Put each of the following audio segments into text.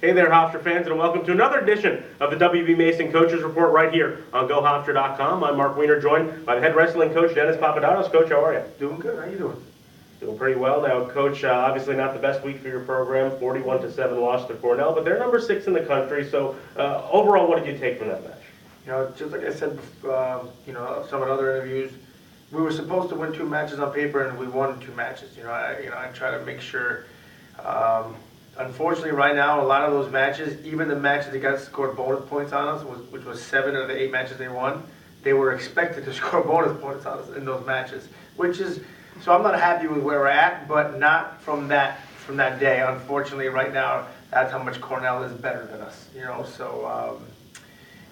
Hey there, Hofstra fans, and welcome to another edition of the WB Mason Coaches Report right here on GoHofstra.com. I'm Mark Weiner, joined by the head wrestling coach, Dennis Papadatos. Coach, how are you? Doing good. How you doing? Doing pretty well now, Coach. Obviously not the best week for your program. 41-7 loss to Cornell, but they're number 6 in the country. So overall, what did you take from that match? Just like I said, some of the other interviews, we were supposed to win 2 matches on paper, and we won 2 matches. I try to make sure. Unfortunately, right now, a lot of those matches, even the matches that got scored bonus points on us, which was 7 of the 8 matches they won, they were expected to score bonus points on us in those matches, so I'm not happy with where we're at, but not from that day. Unfortunately, right now, that's how much Cornell is better than us.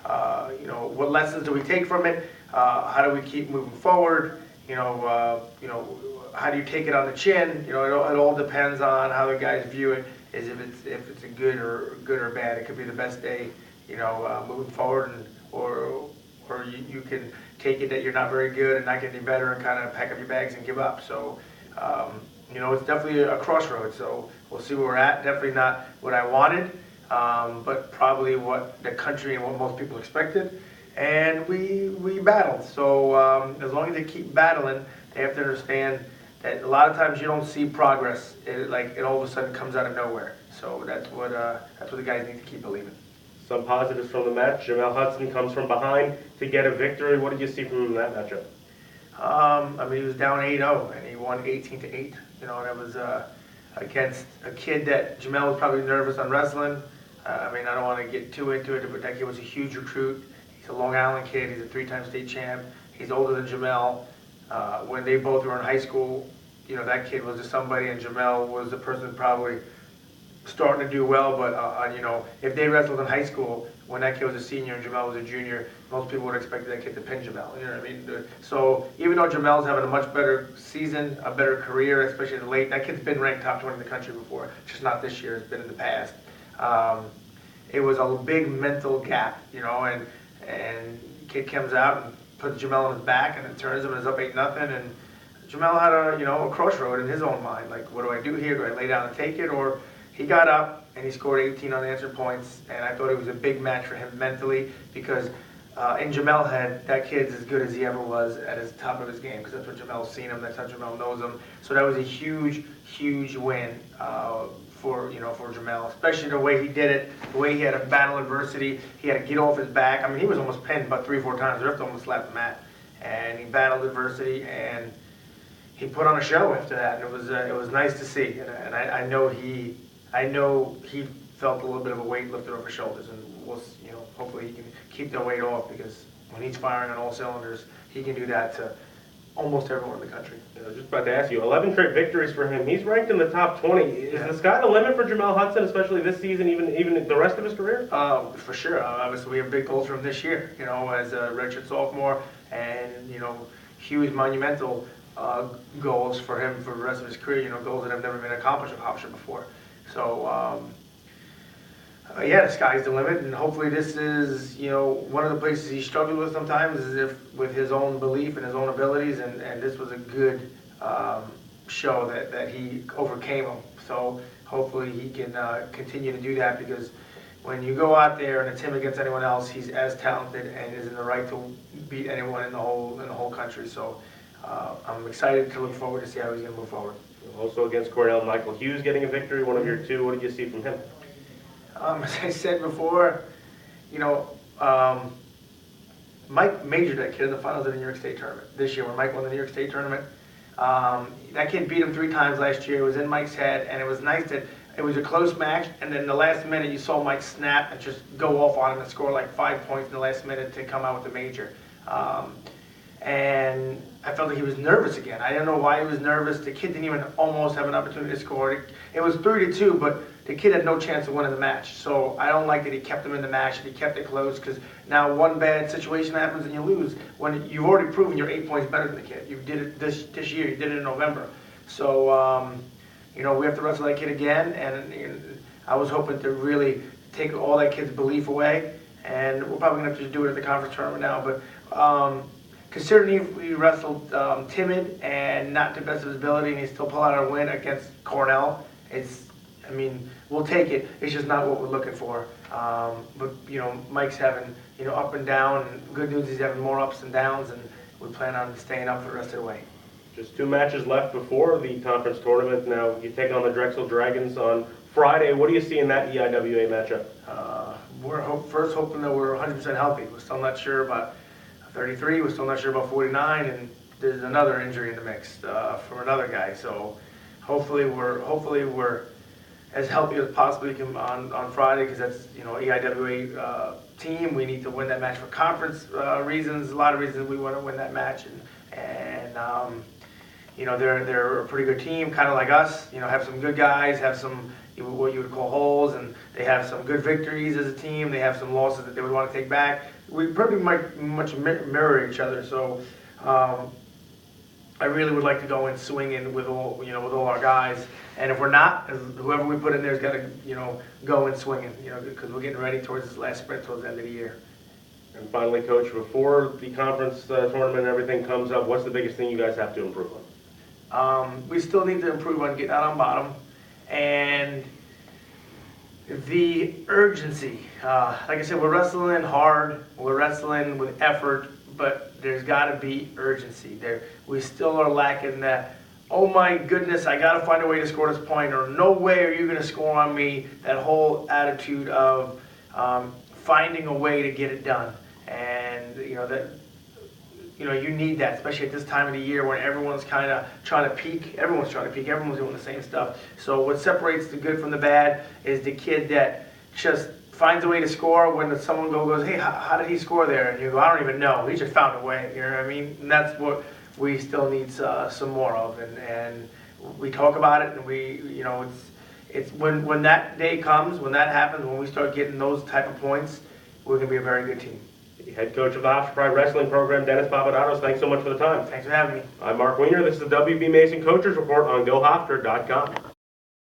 What lessons do we take from it? How do we keep moving forward? How do you take it on the chin? It all depends on how the guys view it. Is if it's a good or bad. It could be the best day, moving forward, or you can take it that you're not very good and not get any better and kind of pack up your bags and give up. So, it's definitely a crossroads. So we'll see where we're at. Definitely not what I wanted, but probably what the country and what most people expected. And we battled. So as long as they keep battling, they have to understand that a lot of times you don't see progress. It all of a sudden comes out of nowhere. So that's what the guys need to keep believing. Some positives from the match. Jamel Hudson comes from behind to get a victory. What did you see from him in that matchup? He was down 8-0 and he won 18-8. That was against a kid that Jamel was probably nervous on wrestling. I don't want to get too into it, but that kid was a huge recruit. He's a Long Island kid. He's a 3-time state champ. He's older than Jamel. When they both were in high school, that kid was just somebody, and Jamel was the person probably starting to do well. But if they wrestled in high school when that kid was a senior and Jamel was a junior, most people would expect that kid to pin Jamel. You know what I mean? So even though Jamel's having a much better season, a better career, especially in the late, that kid's been ranked top 20 in the country before, just not this year. It's been in the past. It was a big mental gap, and kid comes out and puts Jamel on his back and then turns him and is up 8-0, and Jamel had a crossroad in his own mind, like, what do I do here? Do I lay down and take it? Or he got up and he scored 18 unanswered points, and I thought it was a big match for him mentally, because in Jamel's head, that kid's as good as he ever was at his top of his game, because that's what Jamel's seen him, that's how Jamel knows him. So that was a huge win for Jamel, especially the way he did it, the way he had to battle adversity. He had to get off his back. He was almost pinned about 3 or 4 times. The ref almost slapped the mat, and he battled adversity, and he put on a show after that. And it was nice to see. And I know he felt a little bit of a weight lifted off his shoulders, and hopefully he can keep that weight off, because when he's firing on all cylinders, he can do that to almost everyone in the country. I was just about to ask you, 11 straight victories for him. He's ranked in the top 20. Is the sky the limit for Jamel Hudson, especially this season, even the rest of his career? For sure. Obviously, we have big goals for him this year, as a redshirt sophomore, and, huge monumental goals for him for the rest of his career, goals that have never been accomplished with Hofstra before. So, the sky's the limit, and hopefully this is, one of the places he struggled with sometimes, is with his own belief and his own abilities, and this was a good show that he overcame them. So hopefully he can continue to do that, because when you go out there and attempt against anyone else, he's as talented and is in the right to beat anyone in the whole country. So I'm excited to look forward to see how he's going to move forward. Also against Cornell, Michael Hughes getting a victory, one of your 2. What did you see from him? As I said before, Mike majored that kid in the finals of the New York State tournament this year. When Mike won the New York State tournament, that kid beat him 3 times last year. It was in Mike's head, and it was nice that it was a close match, and then the last minute you saw Mike snap and just go off on him and score like 5 points in the last minute to come out with the major. And I felt like he was nervous again. I don't know why he was nervous. The kid didn't even almost have an opportunity to score. It was 3-2, but the kid had no chance of winning the match. So I don't like that he kept him in the match and he kept it close, because now one bad situation happens and you lose, when you've already proven you're 8 points better than the kid. You did it this year. You did it in November. So, we have to wrestle that kid again, and I was hoping to really take all that kid's belief away, and we're probably going to have to do it at the conference tournament now, but considering he wrestled timid and not to the best of his ability, and he still pulled out a win against Cornell, we'll take it. It's just not what we're looking for. But, you know, Mike's having, you know, up and down, and good news, he's having more ups and downs, and we plan on staying up for the rest of the way. Just 2 matches left before the conference tournament. Now you take on the Drexel Dragons on Friday. What do you see in that EIWA matchup? We're first hoping that we're 100% healthy. We're still not sure about 33. We're still not sure about 49, and there's another injury in the mix from another guy. So hopefully we're as healthy as possibly can on Friday, because that's, you know, EIWA team. We need to win that match for conference reasons. A lot of reasons we want to win that match, and you know, they're a pretty good team, kind of like us. You know, have some good guys, have some what you would call holes, and they have some good victories as a team. They have some losses that they would want to take back. We pretty much mirror each other. So I really would like to go in swinging with all, you know, with all our guys. And if we're not, whoever we put in there's got to, you know, go in swinging. You know, because we're getting ready towards this last sprint towards the end of the year. And finally, Coach, before the conference tournament and everything comes up, what's the biggest thing you guys have to improve on? We still need to improve on getting out on bottom, and the urgency. Like I said, we're wrestling hard, we're wrestling with effort, but there's got to be urgency. We still are lacking that, oh my goodness, I got to find a way to score this point, or no way are you going to score on me. That whole attitude of finding a way to get it done. And, you know, that, you know, you need that, especially at this time of the year when everyone's kind of trying to peak. Everyone's trying to peak. Everyone's doing the same stuff. So what separates the good from the bad is the kid that just finds a way to score when someone goes, hey, how did he score there? And you go, I don't even know. He just found a way. You know what I mean? And that's what we still need some more of. And we talk about it, and we, you know, it's when that day comes, when that happens, when we start getting those type of points, we're going to be a very good team. The head coach of the Hofstra Wrestling Program, Dennis Papadatos, thanks so much for the time. Thanks for having me. I'm Mark Wiener. This is the WB Mason Coaches Report on GoHofstra.com.